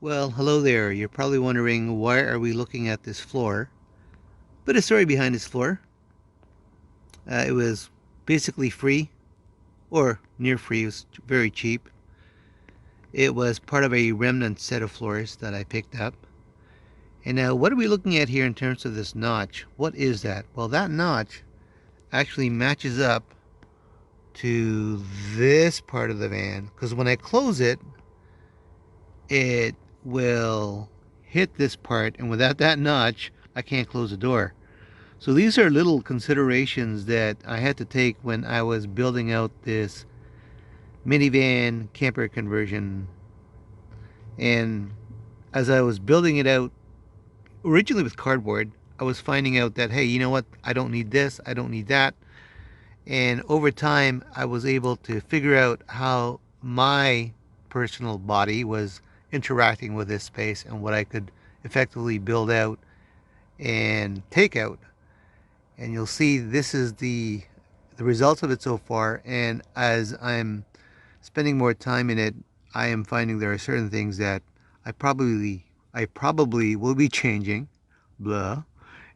Well, hello there. You're probably wondering why are we looking at this floor? But a story behind this floor. It was basically free, or near free. It was very cheap. It was part of a remnant set of floors that I picked up. And now, what are we looking at here in terms of this notch? What is that? Well, that notch actually matches up to this part of the van, because when I close it, it will hit this part, and without that notch, I can't close the door. So these are little considerations that I had to take when I was building out this minivan camper conversion. And as I was building it out, originally with cardboard, I was finding out that, hey, you know what? I don't need this, I don't need that. And over time, I was able to figure out how my personal body was interacting with this space and what I could effectively build out and take out. And you'll see this is the results of it so far. And as I'm spending more time in it, I am finding there are certain things that I probably will be changing, blah,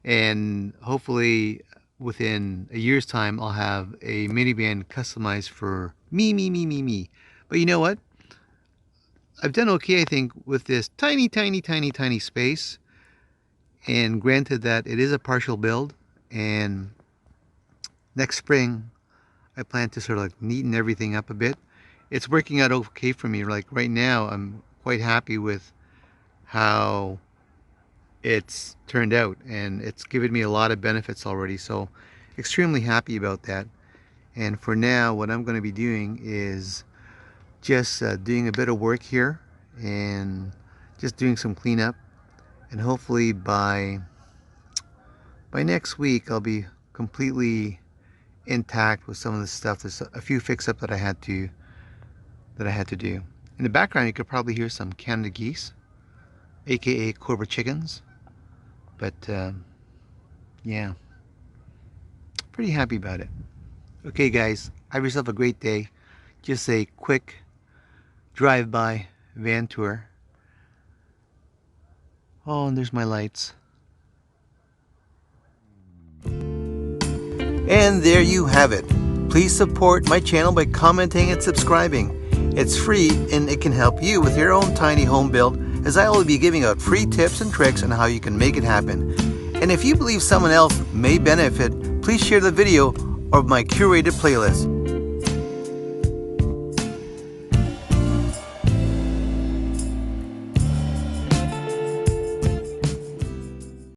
and hopefully within a year's time I'll have a minivan customized for me. But you know what? I've done okay, I think, with this tiny space. And granted that it is a partial build, and next spring I plan to sort of like neaten everything up a bit. It's working out okay for me. Like right now, I'm quite happy with how it's turned out, and it's given me a lot of benefits already. So extremely happy about that. And for now, what I'm going to be doing is just doing a bit of work here and just doing some cleanup, and hopefully by next week I'll be completely intact with some of the stuff. There's a few fix-up that I had to do. In the background you could probably hear some Canada geese, aka Cobra chickens. But yeah, pretty happy about it. Okay guys, have yourself a great day. Just a quick drive-by van tour. Oh, and there's my lights. And there you have it. Please support my channel by commenting and subscribing. It's free and it can help you with your own tiny home build, as I will be giving out free tips and tricks on how you can make it happen. And if you believe someone else may benefit, please share the video or my curated playlist.